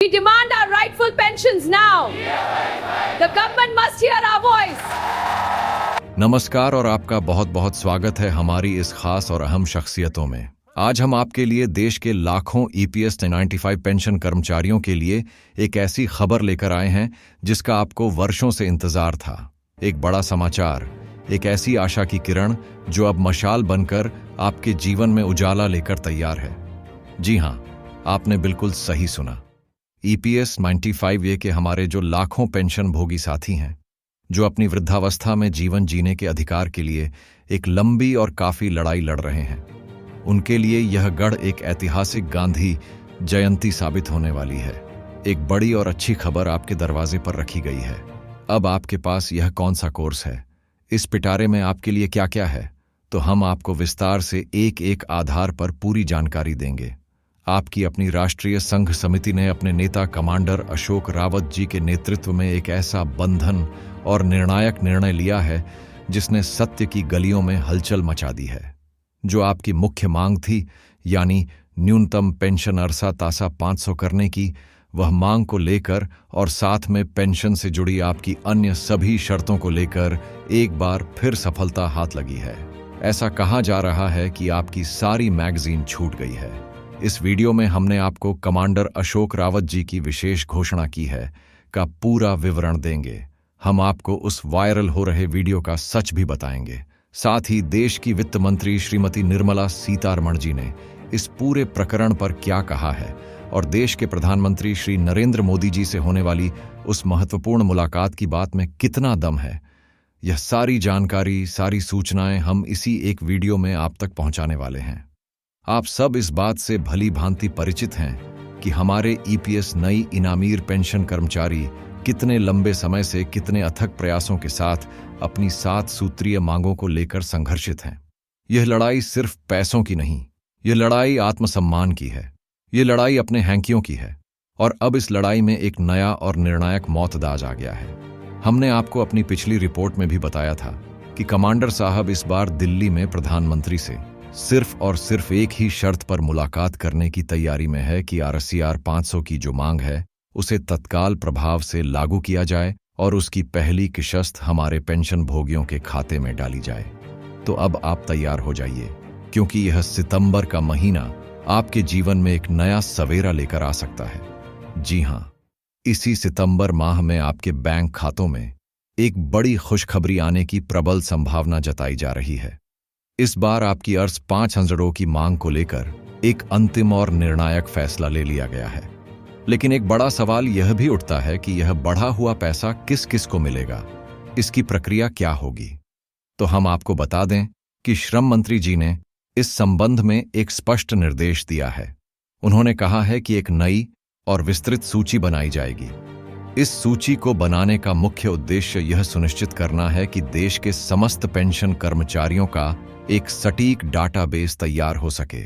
We demand our rightful pensions now. The government must hear our voice. नमस्कार और आपका बहुत बहुत स्वागत है हमारी इस खास और अहम शख्सियतों में। आज हम आपके लिए देश के लाखों EPS 95 पेंशन कर्मचारियों के लिए एक ऐसी खबर लेकर आए हैं जिसका आपको वर्षों से इंतजार था। एक बड़ा समाचार, एक ऐसी आशा की किरण जो अब मशाल बनकर आपके जीवन में उजाला लेकर तैयार है। जी हां, आपने बिल्कुल सही सुना। EPS 95 ये के हमारे जो लाखों पेंशन भोगी साथी हैं, जो अपनी वृद्धावस्था में जीवन जीने के अधिकार के लिए एक लंबी और काफी लड़ाई लड़ रहे हैं, उनके लिए यह गढ़ एक ऐतिहासिक गांधी जयंती साबित होने वाली है। एक बड़ी और अच्छी खबर आपके दरवाजे पर रखी गई है। अब आपके पास यह कौन सा कोर्स है, इस पिटारे में आपके लिए क्या क्या है, तो हम आपको विस्तार से एक एक आधार पर पूरी जानकारी देंगे। आपकी अपनी राष्ट्रीय संघ समिति ने अपने नेता कमांडर अशोक रावत जी के नेतृत्व में एक ऐसा बंधन और निर्णायक निर्णय लिया है जिसने सत्य की गलियों में हलचल मचा दी है। जो आपकी मुख्य मांग थी, यानी न्यूनतम पेंशन अरसा तासा 500 करने की, वह मांग को लेकर और साथ में पेंशन से जुड़ी आपकी अन्य सभी शर्तों को लेकर एक बार फिर सफलता हाथ लगी है। ऐसा कहा जा रहा है कि आपकी सारी मैगजीन छूट गई है। इस वीडियो में हमने आपको कमांडर अशोक रावत जी की विशेष घोषणा की है का पूरा विवरण देंगे। हम आपको उस वायरल हो रहे वीडियो का सच भी बताएंगे। साथ ही देश की वित्त मंत्री श्रीमती निर्मला सीतारमण जी ने इस पूरे प्रकरण पर क्या कहा है और देश के प्रधानमंत्री श्री नरेंद्र मोदी जी से होने वाली उस महत्वपूर्ण मुलाकात की बात में कितना दम है, यह सारी जानकारी, सारी सूचनाएं हम इसी एक वीडियो में आप तक पहुंचाने वाले हैं। आप सब इस बात से भली भांति परिचित हैं कि हमारे EPS नई इनामीर पेंशन कर्मचारी कितने लंबे समय से कितने अथक प्रयासों के साथ अपनी 7 सूत्रीय मांगों को लेकर संघर्षित हैं। यह लड़ाई सिर्फ पैसों की नहीं, यह लड़ाई आत्मसम्मान की है, यह लड़ाई अपने हैंकियों की है। और अब इस लड़ाई में एक नया और निर्णायक मौतदाज आ गया है। हमने आपको अपनी पिछली रिपोर्ट में भी बताया था कि कमांडर साहब इस बार दिल्ली में प्रधानमंत्री से सिर्फ और सिर्फ एक ही शर्त पर मुलाकात करने की तैयारी में है कि RCR 500 की जो मांग है उसे तत्काल प्रभाव से लागू किया जाए और उसकी पहली किश्त हमारे पेंशन भोगियों के खाते में डाली जाए। तो अब आप तैयार हो जाइए, क्योंकि यह सितंबर का महीना आपके जीवन में एक नया सवेरा लेकर आ सकता है। जी हां, इसी सितंबर माह में आपके बैंक खातों में एक बड़ी खुशखबरी आने की प्रबल संभावना जताई जा रही है। इस बार आपकी अर्ज 500 की मांग को लेकर एक अंतिम और निर्णायक फैसला ले लिया गया है। लेकिन एक बड़ा सवाल यह भी उठता है कि यह बढ़ा हुआ पैसा किस किस को मिलेगा, इसकी प्रक्रिया क्या होगी। तो हम आपको बता दें कि श्रम मंत्री जी ने इस संबंध में एक स्पष्ट निर्देश दिया है। उन्होंने कहा है कि एक नई और विस्तृत सूची बनाई जाएगी। इस सूची को बनाने का मुख्य उद्देश्य यह सुनिश्चित करना है कि देश के समस्त पेंशन कर्मचारियों का एक सटीक डाटाबेस तैयार हो सके।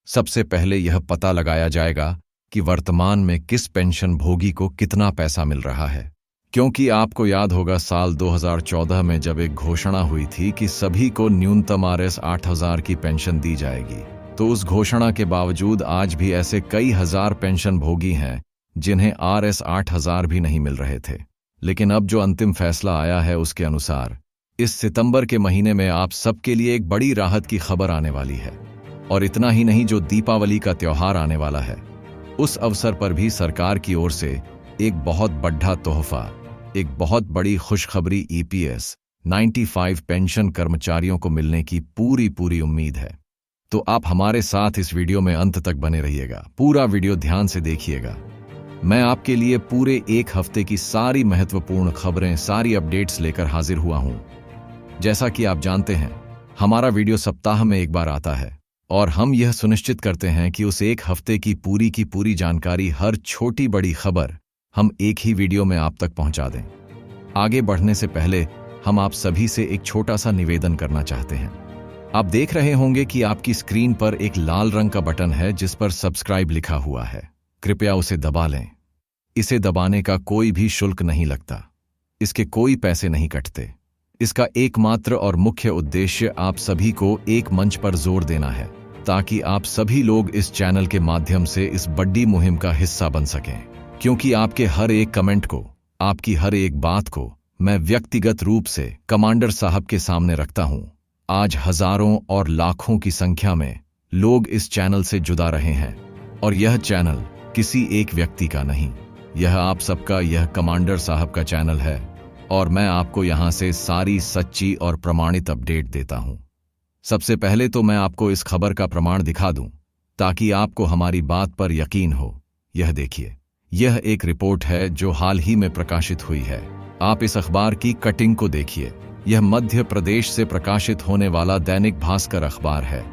सबसे पहले यह पता लगाया जाएगा कि वर्तमान में किस पेंशन भोगी को कितना पैसा मिल रहा है, क्योंकि आपको याद होगा साल 2014 में जब एक घोषणा हुई थी कि सभी को न्यूनतम RS 8000 की पेंशन दी जाएगी, तो उस घोषणा के बावजूद आज भी ऐसे कई हजार पेंशन भोगी हैं जिन्हें RS 8000 भी नहीं मिल रहे थे। लेकिन अब जो अंतिम फैसला आया है उसके अनुसार इस सितंबर के महीने में आप सबके लिए एक बड़ी राहत की खबर आने वाली है। और इतना ही नहीं, जो दीपावली का त्योहार आने वाला है उस अवसर पर भी सरकार की ओर से एक बहुत बड़ा तोहफा, एक बहुत बड़ी खुशखबरी EPS 95 पेंशन कर्मचारियों को मिलने की पूरी उम्मीद है। तो आप हमारे साथ इस वीडियो में अंत तक बने रहिएगा, पूरा वीडियो ध्यान से देखिएगा। मैं आपके लिए पूरे एक हफ्ते की सारी महत्वपूर्ण खबरें, सारी अपडेट्स लेकर हाजिर हुआ हूं। जैसा कि आप जानते हैं, हमारा वीडियो सप्ताह में एक बार आता है और हम यह सुनिश्चित करते हैं कि उस एक हफ्ते की पूरी जानकारी, हर छोटी बड़ी खबर हम एक ही वीडियो में आप तक पहुंचा दें। आगे बढ़ने से पहले हम आप सभी से एक छोटा सा निवेदन करना चाहते हैं। आप देख रहे होंगे कि आपकी स्क्रीन पर एक लाल रंग का बटन है जिस पर सब्सक्राइब लिखा हुआ है। कृपया उसे दबा लें। इसे दबाने का कोई भी शुल्क नहीं लगता, इसके कोई पैसे नहीं कटते। इसका एकमात्र और मुख्य उद्देश्य आप सभी को एक मंच पर जोर देना है, ताकि आप सभी लोग इस चैनल के माध्यम से इस बड़ी मुहिम का हिस्सा बन सकें। क्योंकि आपके हर एक कमेंट को, आपकी हर एक बात को मैं व्यक्तिगत रूप से कमांडर साहब के सामने रखता हूं। आज हजारों और लाखों की संख्या में लोग इस चैनल से जुड़ा रहे हैं और यह चैनल किसी एक व्यक्ति का नहीं, यह आप सबका, यह कमांडर साहब का चैनल है और मैं आपको यहां से सारी सच्ची और प्रमाणित अपडेट देता हूं। सबसे पहले तो मैं आपको इस खबर का प्रमाण दिखा दूं ताकि आपको हमारी बात पर यकीन हो। यह देखिए, यह एक रिपोर्ट है जो हाल ही में प्रकाशित हुई है। आप इस अखबार की कटिंग को देखिए। यह मध्य प्रदेश से प्रकाशित होने वाला दैनिक भास्कर अखबार है।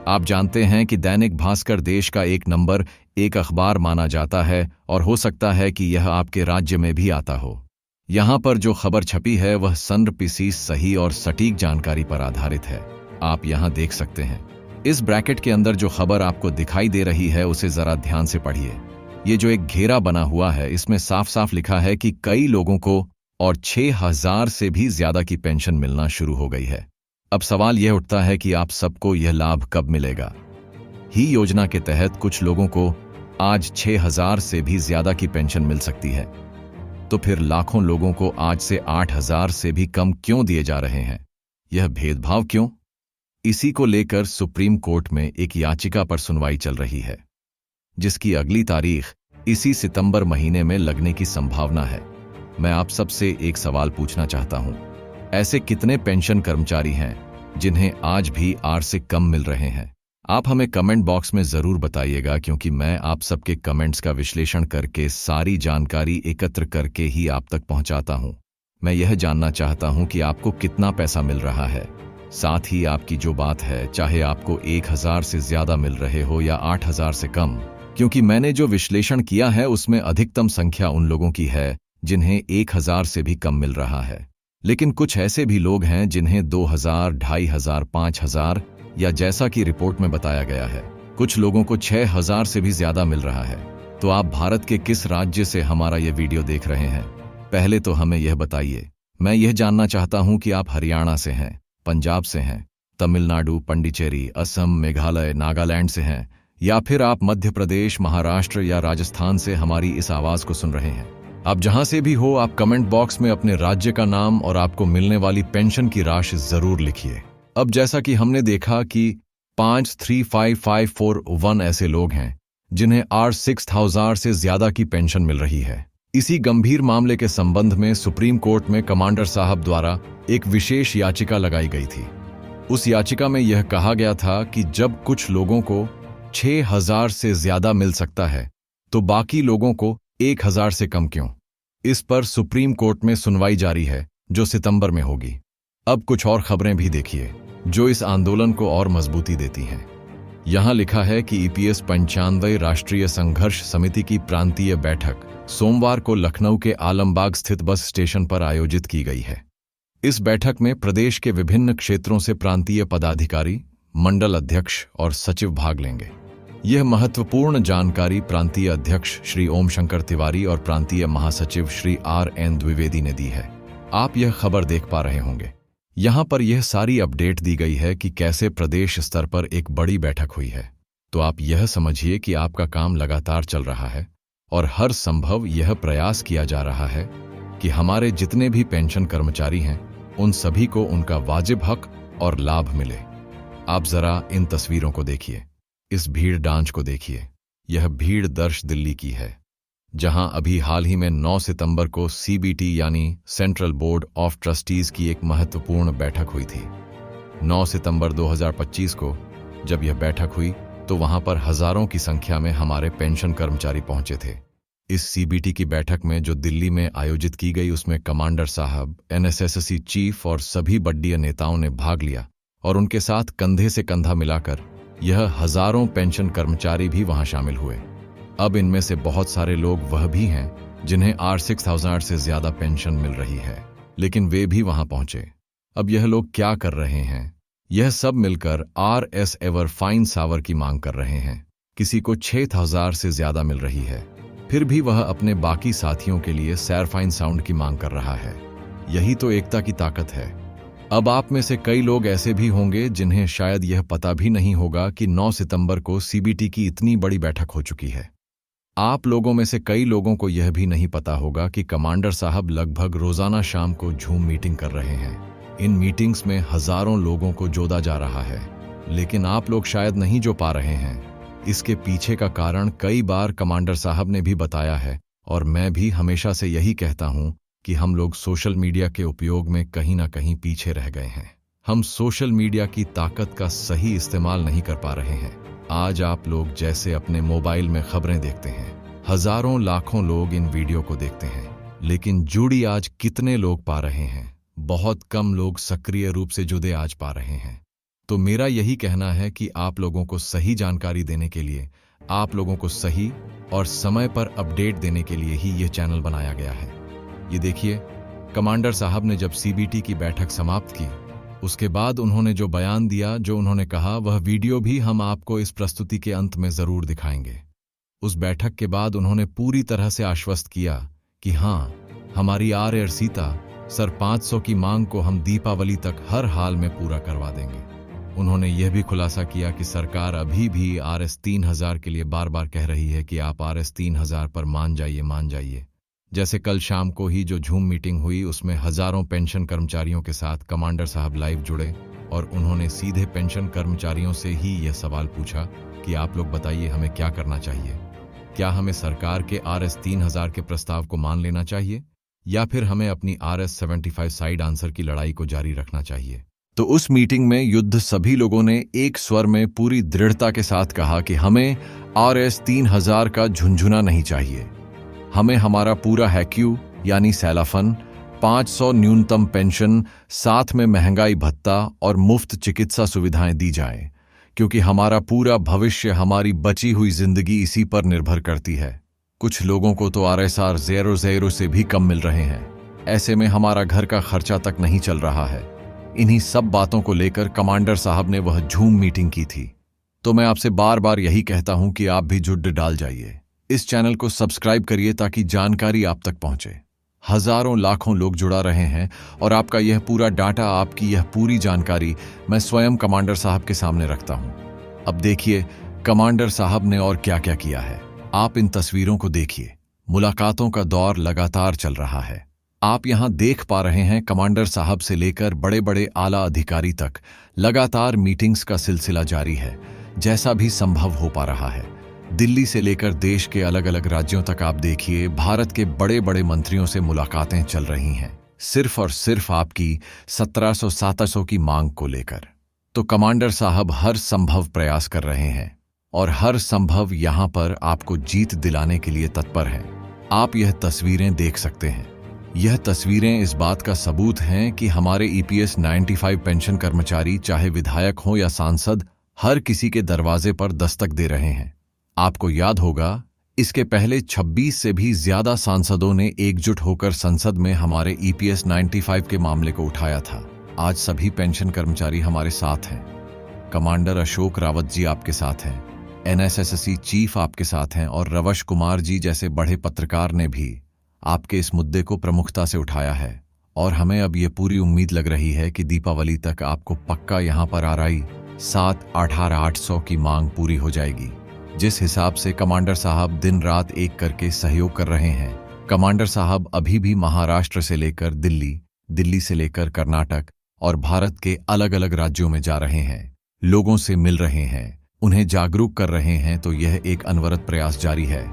आप जानते हैं कि दैनिक भास्कर देश का एक नंबर एक अखबार माना जाता है और हो सकता है कि यह आपके राज्य में भी आता हो। यहाँ पर जो खबर छपी है वह संरपिसी सही और सटीक जानकारी पर आधारित है। आप यहाँ देख सकते हैं। इस ब्रैकेट के अंदर जो खबर आपको दिखाई दे रही है उसे जरा ध्यान से पढ़िए। ये जो एक घेरा बना हुआ है इसमें साफ साफ लिखा है कि कई लोगों को और 6,000 से भी ज्यादा की पेंशन मिलना शुरू हो गई है। अब सवाल यह उठता है कि आप सबको यह लाभ कब मिलेगा। ही योजना के तहत कुछ लोगों को आज 6,000 से भी ज्यादा की पेंशन मिल सकती है, तो फिर लाखों लोगों को आज से 8,000 से भी कम क्यों दिए जा रहे हैं? यह भेदभाव क्यों? इसी को लेकर सुप्रीम कोर्ट में एक याचिका पर सुनवाई चल रही है, जिसकी अगली तारीख इसी सितंबर महीने में लगने की संभावना है। मैं आप सबसे एक सवाल पूछना चाहता हूं, ऐसे कितने पेंशन कर्मचारी हैं जिन्हें आज भी 8 से कम मिल रहे हैं? आप हमें कमेंट बॉक्स में जरूर बताइएगा, क्योंकि मैं आप सबके कमेंट्स का विश्लेषण करके सारी जानकारी एकत्र करके ही आप तक पहुंचाता हूं। मैं यह जानना चाहता हूं कि आपको कितना पैसा मिल रहा है। साथ ही आपकी जो बात है, चाहे आपको 1,000 से ज्यादा मिल रहे हो या 8,000 से कम, क्योंकि मैंने जो विश्लेषण किया है उसमें अधिकतम संख्या उन लोगों की है जिन्हें 1,000 से भी कम मिल रहा है। लेकिन कुछ ऐसे भी लोग हैं जिन्हें 2,000, 2,500, 5,000 या जैसा कि रिपोर्ट में बताया गया है, कुछ लोगों को 6,000 से भी ज्यादा मिल रहा है। तो आप भारत के किस राज्य से हमारा यह वीडियो देख रहे हैं? पहले तो हमें यह बताइए। मैं यह जानना चाहता हूं कि आप हरियाणा से हैं, पंजाब से हैं, तमिलनाडु, पंडिचेरी, असम, मेघालय, नागालैंड से हैं, या फिर आप मध्य प्रदेश, महाराष्ट्र या राजस्थान से हमारी इस आवाज को सुन रहे हैं। आप जहां से भी हो, आप कमेंट बॉक्स में अपने राज्य का नाम और आपको मिलने वाली पेंशन की राशि जरूर लिखिए। अब जैसा कि हमने देखा कि 535,541 ऐसे लोग हैं जिन्हें 6,000 से ज्यादा की पेंशन मिल रही है। इसी गंभीर मामले के संबंध में सुप्रीम कोर्ट में कमांडर साहब द्वारा एक विशेष याचिका लगाई गई थी। उस याचिका में यह कहा गया था कि जब कुछ लोगों को 6,000 से ज्यादा मिल सकता है तो बाकी लोगों को 1,000 से कम क्यों? इस पर सुप्रीम कोर्ट में सुनवाई जारी है, जो सितंबर में होगी। अब कुछ और खबरें भी देखिए जो इस आंदोलन को और मजबूती देती हैं। यहां लिखा है कि EPS 95 राष्ट्रीय संघर्ष समिति की प्रांतीय बैठक सोमवार को लखनऊ के आलमबाग स्थित बस स्टेशन पर आयोजित की गई है। इस बैठक में प्रदेश के विभिन्न क्षेत्रों से प्रांतीय पदाधिकारी, मंडल अध्यक्ष और सचिव भाग लेंगे। यह महत्वपूर्ण जानकारी प्रांतीय अध्यक्ष श्री ओम शंकर तिवारी और प्रांतीय महासचिव श्री RN द्विवेदी ने दी है। आप यह खबर देख पा रहे होंगे। यहां पर यह सारी अपडेट दी गई है कि कैसे प्रदेश स्तर पर एक बड़ी बैठक हुई है। तो आप यह समझिए कि आपका काम लगातार चल रहा है और हर संभव यह प्रयास किया जा रहा है कि हमारे जितने भी पेंशन कर्मचारी हैं उन सभी को उनका वाजिब हक और लाभ मिले। आप जरा इन तस्वीरों को देखिए, इस भीड़ डांच को देखिए। यह भीड़ दर्श दिल्ली की है, जहां अभी हाल ही में 9 सितंबर को CBT यानी सेंट्रल बोर्ड ऑफ ट्रस्टीज की एक महत्वपूर्ण बैठक हुई थी। 9 सितंबर 2025 को जब यह बैठक हुई तो वहां पर हजारों की संख्या में हमारे पेंशन कर्मचारी पहुंचे थे। इस CBT की बैठक में जो दिल्ली में आयोजित की गई उसमें कमांडर साहब, NSSC चीफ और सभी बड़े नेताओं ने भाग लिया और उनके साथ कंधे से कंधा मिलाकर यह हजारों पेंशन कर्मचारी भी वहां शामिल हुए। अब इनमें से बहुत सारे लोग वह भी हैं जिन्हें 6,000 से ज्यादा पेंशन मिल रही है, लेकिन वे भी वहां पहुंचे। अब यह लोग क्या कर रहे हैं? यह सब मिलकर RS एवर फाइन सावर की मांग कर रहे हैं। किसी को 6,000 से ज्यादा मिल रही है, फिर भी वह अपने बाकी साथियों के लिए सैरफाइन साउंड की मांग कर रहा है। यही तो एकता की ताकत है। अब आप में से कई लोग ऐसे भी होंगे जिन्हें शायद यह पता भी नहीं होगा कि 9 सितंबर को CBT की इतनी बड़ी बैठक हो चुकी है। आप लोगों में से कई लोगों को यह भी नहीं पता होगा कि कमांडर साहब लगभग रोजाना शाम को जूम मीटिंग कर रहे हैं। इन मीटिंग्स में हजारों लोगों को जोड़ा जा रहा है, लेकिन आप लोग शायद नहीं जो पा रहे हैं। इसके पीछे का कारण कई बार कमांडर साहब ने भी बताया है, और मैं भी हमेशा से यही कहता हूं कि हम लोग सोशल मीडिया के उपयोग में कहीं ना कहीं पीछे रह गए हैं। हम सोशल मीडिया की ताकत का सही इस्तेमाल नहीं कर पा रहे हैं। आज आप लोग जैसे अपने मोबाइल में खबरें देखते हैं, हजारों लाखों लोग इन वीडियो को देखते हैं, लेकिन जुड़ी आज कितने लोग पा रहे हैं? बहुत कम लोग सक्रिय रूप से जुड़े आज पा रहे हैं। तो मेरा यही कहना है कि आप लोगों को सही जानकारी देने के लिए, आप लोगों को सही और समय पर अपडेट देने के लिए ही यह चैनल बनाया गया है। ये देखिए, कमांडर साहब ने जब सीबीटी की बैठक समाप्त की, उसके बाद उन्होंने जो बयान दिया, जो उन्होंने कहा, वह वीडियो भी हम आपको इस प्रस्तुति के अंत में जरूर दिखाएंगे। उस बैठक के बाद उन्होंने पूरी तरह से आश्वस्त किया कि हाँ, हमारी आर सीता सर 500 की मांग को हम दीपावली तक हर हाल में पूरा करवा देंगे। उन्होंने यह भी खुलासा किया कि सरकार अभी भी RS 3000 के लिए बार बार कह रही है कि आप RS 3000 पर मान जाइए। जैसे कल शाम को ही जो जूम मीटिंग हुई, उसमें हजारों पेंशन कर्मचारियों के साथ कमांडर साहब लाइव जुड़े और उन्होंने सीधे पेंशन कर्मचारियों से ही यह सवाल पूछा कि आप लोग बताइए, हमें क्या करना चाहिए? क्या हमें सरकार के RS 3000 के प्रस्ताव को मान लेना चाहिए, या फिर हमें अपनी RS 75 साइड आंसर की लड़ाई को जारी रखना चाहिए? तो उस मीटिंग में युद्ध सभी लोगों ने एक स्वर में पूरी दृढ़ता के साथ कहा कि हमें RS 3000 का झुंझुना नहीं चाहिए। हमें हमारा पूरा हैक्यू यानी सैलाफन, 500 न्यूनतम पेंशन, साथ में महंगाई भत्ता और मुफ्त चिकित्सा सुविधाएं दी जाएं, क्योंकि हमारा पूरा भविष्य, हमारी बची हुई जिंदगी इसी पर निर्भर करती है। कुछ लोगों को तो RSR 00 से भी कम मिल रहे हैं। ऐसे में हमारा घर का खर्चा तक नहीं चल रहा है। इन्हीं सब बातों को लेकर कमांडर साहब ने वह जूम मीटिंग की थी। तो मैं आपसे बार बार यही कहता हूं कि आप भी जुड़ डाल जाइए, इस चैनल को सब्सक्राइब करिए ताकि जानकारी आप तक पहुंचे। हजारों लाखों लोग जुड़ा रहे हैं और आपका यह पूरा डाटा, आपकी यह पूरी जानकारी मैं स्वयं कमांडर साहब के सामने रखता हूं। अब देखिए कमांडर साहब ने और क्या क्या किया है। आप इन तस्वीरों को देखिए। मुलाकातों का दौर लगातार चल रहा है। आप यहां देख पा रहे हैं कमांडर साहब से लेकर बड़े बड़े आला अधिकारी तक लगातार मीटिंग्स का सिलसिला जारी है, जैसा भी संभव हो पा रहा है। दिल्ली से लेकर देश के अलग अलग राज्यों तक आप देखिए, भारत के बड़े बड़े मंत्रियों से मुलाकातें चल रही हैं, सिर्फ और सिर्फ आपकी 1700-1700 की मांग को लेकर। तो कमांडर साहब हर संभव प्रयास कर रहे हैं और हर संभव यहां पर आपको जीत दिलाने के लिए तत्पर हैं। आप यह तस्वीरें देख सकते हैं। यह तस्वीरें इस बात का सबूत हैं कि हमारे EPS 95 पेंशन कर्मचारी, चाहे विधायक हों या सांसद, हर किसी के दरवाजे पर दस्तक दे रहे हैं। आपको याद होगा, इसके पहले 26 से भी ज्यादा सांसदों ने एकजुट होकर संसद में हमारे EPS 95 के मामले को उठाया था। आज सभी पेंशन कर्मचारी हमारे साथ हैं। कमांडर अशोक रावत जी आपके साथ हैं, NSSC चीफ आपके साथ हैं, और रवश कुमार जी जैसे बड़े पत्रकार ने भी आपके इस मुद्दे को प्रमुखता से उठाया है। और हमें अब ये पूरी उम्मीद लग रही है कि दीपावली तक आपको पक्का यहां पर RI 7-18-800 की मांग पूरी हो जाएगी। जिस हिसाब से कमांडर साहब दिन रात एक करके सहयोग कर रहे हैं, कमांडर साहब अभी भी महाराष्ट्र से लेकर दिल्ली, दिल्ली से लेकर कर्नाटक और भारत के अलग अलग राज्यों में जा रहे हैं, लोगों से मिल रहे हैं, उन्हें जागरूक कर रहे हैं। तो यह एक अनवरत प्रयास जारी है।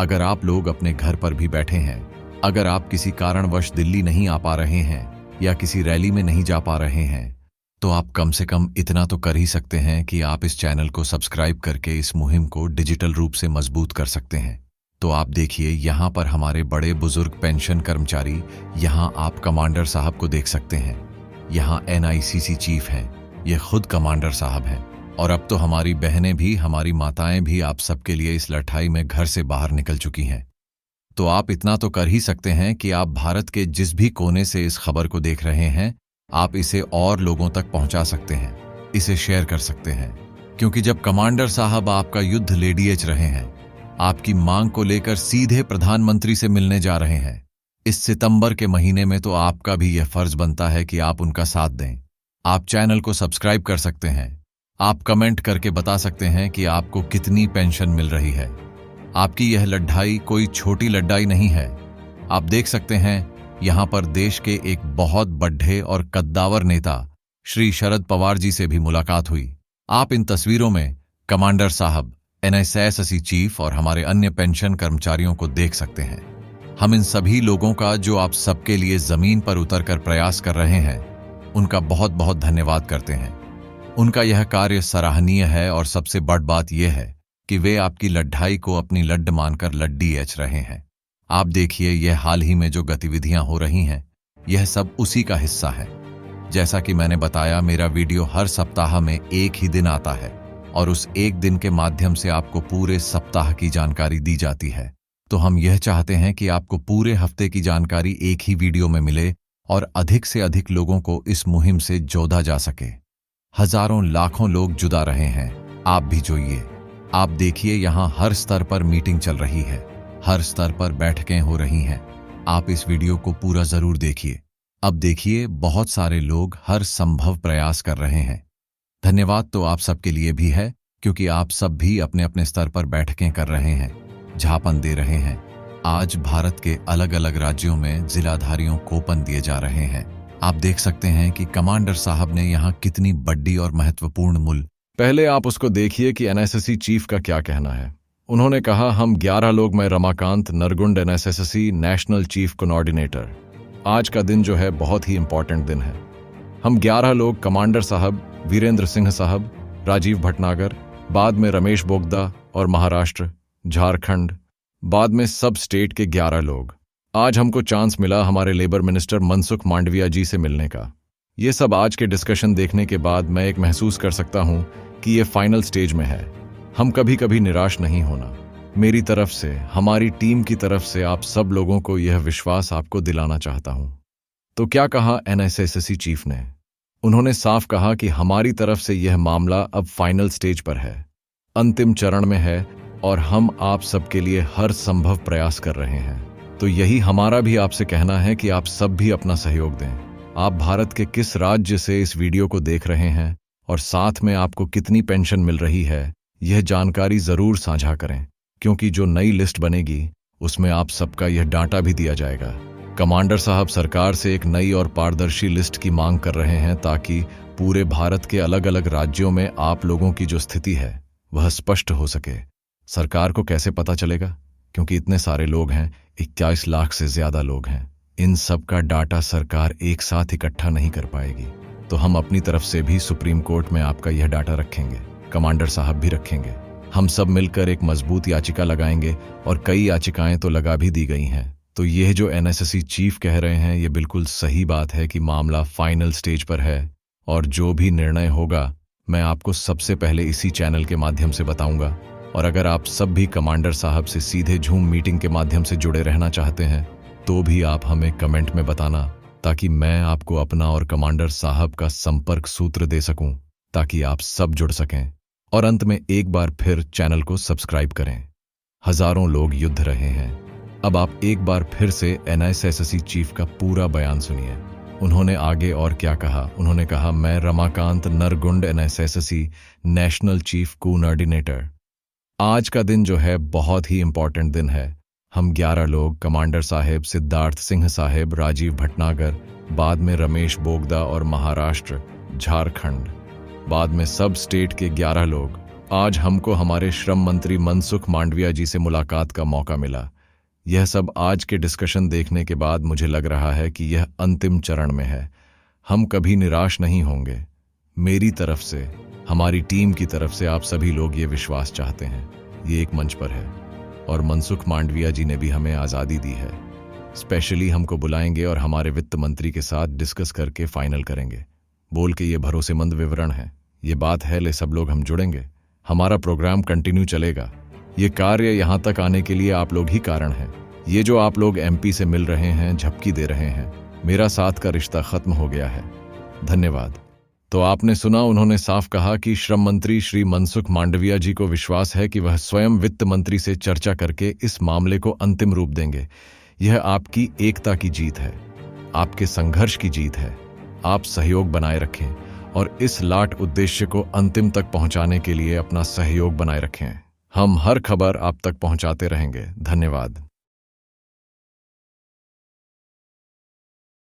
अगर आप लोग अपने घर पर भी बैठे हैं, अगर आप किसी कारणवश दिल्ली नहीं आ पा रहे हैं या किसी रैली में नहीं जा पा रहे हैं, तो आप कम से कम इतना तो कर ही सकते हैं कि आप इस चैनल को सब्सक्राइब करके इस मुहिम को डिजिटल रूप से मजबूत कर सकते हैं। तो आप देखिए, यहाँ पर हमारे बड़े बुजुर्ग पेंशन कर्मचारी, यहाँ आप कमांडर साहब को देख सकते हैं। यहाँ NICC चीफ हैं, ये खुद कमांडर साहब हैं। और अब तो हमारी बहनें भी, हमारी माताएं भी आप सबके लिए इस लड़ाई में घर से बाहर निकल चुकी हैं। तो आप इतना तो कर ही सकते हैं कि आप भारत के जिस भी कोने से इस खबर को देख रहे हैं, आप इसे और लोगों तक पहुंचा सकते हैं, इसे शेयर कर सकते हैं। क्योंकि जब कमांडर साहब आपका युद्ध लेडीएच रहे हैं, आपकी मांग को लेकर सीधे प्रधानमंत्री से मिलने जा रहे हैं इस सितंबर के महीने में, तो आपका भी यह फर्ज बनता है कि आप उनका साथ दें। आप चैनल को सब्सक्राइब कर सकते हैं, आप कमेंट करके बता सकते हैं कि आपको कितनी पेंशन मिल रही है। आपकी यह लड़ाई कोई छोटी लड़ाई नहीं है। आप देख सकते हैं यहाँ पर देश के एक बहुत बड़े और कद्दावर नेता श्री शरद पवार जी से भी मुलाकात हुई। आप इन तस्वीरों में कमांडर साहब, एनएसएससी चीफ और हमारे अन्य पेंशन कर्मचारियों को देख सकते हैं। हम इन सभी लोगों का जो आप सबके लिए जमीन पर उतरकर प्रयास कर रहे हैं, उनका बहुत बहुत धन्यवाद करते हैं। उनका यह कार्य सराहनीय है और सबसे बड़ बात यह है कि वे आपकी लड़ाई को अपनी लड्ड मानकर लड्डी एच रहे हैं। आप देखिए, यह हाल ही में जो गतिविधियां हो रही हैं, यह सब उसी का हिस्सा है। जैसा कि मैंने बताया, मेरा वीडियो हर सप्ताह में एक ही दिन आता है और उस एक दिन के माध्यम से आपको पूरे सप्ताह की जानकारी दी जाती है। तो हम यह चाहते हैं कि आपको पूरे हफ्ते की जानकारी एक ही वीडियो में मिले और अधिक से अधिक लोगों को इस मुहिम से जोड़ा जा सके। हजारों लाखों लोग जुड़ा रहे हैं, आप भी जुड़िए। आप देखिए, यहाँ हर स्तर पर मीटिंग चल रही है, हर स्तर पर बैठकें हो रही हैं। आप इस वीडियो को पूरा जरूर देखिए। अब देखिए, बहुत सारे लोग हर संभव प्रयास कर रहे हैं। धन्यवाद तो आप सबके लिए भी है, क्योंकि आप सब भी अपने अपने स्तर पर बैठकें कर रहे हैं, झापन दे रहे हैं। आज भारत के अलग अलग राज्यों में जिलाधारियों को पन दिए जा रहे हैं। आप देख सकते हैं कि कमांडर साहब ने यहाँ कितनी बड़ी और महत्वपूर्ण मूल्य। पहले आप उसको देखिए कि एनएसएससी चीफ का क्या कहना है। उन्होंने कहा, हम 11 लोग, मैं Ramakant Nargund, NSSC national chief coordinator. आज का दिन जो है बहुत ही इंपॉर्टेंट दिन है। हम 11 लोग, कमांडर साहब, वीरेंद्र सिंह साहब, राजीव भटनागर, बाद में रमेश बोगदा और महाराष्ट्र, झारखंड, बाद में सब स्टेट के 11 लोग। आज हमको चांस मिला हमारे लेबर मिनिस्टर मनसुख मांडविया जी से मिलने का। ये सब आज के डिस्कशन देखने के बाद मैं एक महसूस कर सकता हूँ कि ये फाइनल स्टेज में है। हम कभी कभी निराश नहीं होना। मेरी तरफ से, हमारी टीम की तरफ से आप सब लोगों को यह विश्वास आपको दिलाना चाहता हूँ। तो क्या कहा एनएसएससी चीफ ने? उन्होंने साफ कहा कि हमारी तरफ से यह मामला अब फाइनल स्टेज पर है, अंतिम चरण में है और हम आप सबके लिए हर संभव प्रयास कर रहे हैं। तो यही हमारा भी आपसे कहना है कि आप सब भी अपना सहयोग दें। आप भारत के किस राज्य से इस वीडियो को देख रहे हैं और साथ में आपको कितनी पेंशन मिल रही है, यह जानकारी जरूर साझा करें, क्योंकि जो नई लिस्ट बनेगी उसमें आप सबका यह डाटा भी दिया जाएगा। कमांडर साहब सरकार से एक नई और पारदर्शी लिस्ट की मांग कर रहे हैं ताकि पूरे भारत के अलग अलग राज्यों में आप लोगों की जो स्थिति है वह स्पष्ट हो सके। सरकार को कैसे पता चलेगा? क्योंकि इतने सारे लोग हैं, 21 लाख से ज्यादा लोग हैं। इन सब का डाटा सरकार एक साथ इकट्ठा नहीं कर पाएगी। तो हम अपनी तरफ से भी सुप्रीम कोर्ट में आपका यह डाटा रखेंगे, कमांडर साहब भी रखेंगे। हम सब मिलकर एक मजबूत याचिका लगाएंगे और कई याचिकाएं तो लगा भी दी गई हैं। तो यह जो एनएसएससी चीफ कह रहे हैं, ये बिल्कुल सही बात है कि मामला फाइनल स्टेज पर है और जो भी निर्णय होगा मैं आपको सबसे पहले इसी चैनल के माध्यम से बताऊंगा। और अगर आप सब भी कमांडर साहब से सीधे झूम मीटिंग के माध्यम से जुड़े रहना चाहते हैं तो भी आप हमें कमेंट में बताना, ताकि मैं आपको अपना और कमांडर साहब का संपर्क सूत्र दे सकूं, ताकि आप सब जुड़ सकें। और अंत में एक बार फिर चैनल को सब्सक्राइब करें। हजारों लोग युद्ध रहे हैं। अब आप एक बार फिर से एनएसएससी चीफ का पूरा बयान सुनिए। उन्होंने आगे और क्या कहा? उन्होंने कहा, मैं Ramakant Nargund, NSSC national chief coordinator. आज का दिन जो है बहुत ही इंपॉर्टेंट दिन है। हम 11 लोग, कमांडर साहेब, सिद्धार्थ सिंह साहेब, राजीव भटनागर, बाद में रमेश बोगदा और महाराष्ट्र, झारखंड, बाद में सब स्टेट के 11 लोग। आज हमको हमारे श्रम मंत्री मनसुख मांडविया जी से मुलाकात का मौका मिला। यह सब आज के डिस्कशन देखने के बाद मुझे लग रहा है कि यह अंतिम चरण में है। हम कभी निराश नहीं होंगे। मेरी तरफ से, हमारी टीम की तरफ से आप सभी लोग ये विश्वास चाहते हैं। ये एक मंच पर है और मनसुख मांडविया जी ने भी हमें आज़ादी दी है। स्पेशली हमको बुलाएंगे और हमारे वित्त मंत्री के साथ डिस्कस करके फाइनल करेंगे। बोल के ये भरोसेमंद विवरण है। ये बात है, ले सब लोग हम जुड़ेंगे। हमारा प्रोग्राम कंटिन्यू चलेगा। ये कार्य यहाँ तक आने के लिए आप लोग ही कारण हैं। ये जो आप लोग एमपी से मिल रहे हैं, झपकी दे रहे हैं, मेरा साथ का रिश्ता खत्म हो गया है। धन्यवाद। तो आपने सुना, उन्होंने साफ कहा कि श्रम मंत्री श्री मनसुख मांडविया जी को विश्वास है कि वह स्वयं वित्त मंत्री से चर्चा करके इस मामले को अंतिम रूप देंगे। यह आपकी एकता की जीत है, आपके संघर्ष की जीत है। आप सहयोग बनाए रखें और इस लाट उद्देश्य को अंतिम तक पहुंचाने के लिए अपना सहयोग बनाए रखें। हम हर खबर आप तक पहुंचाते रहेंगे। धन्यवाद।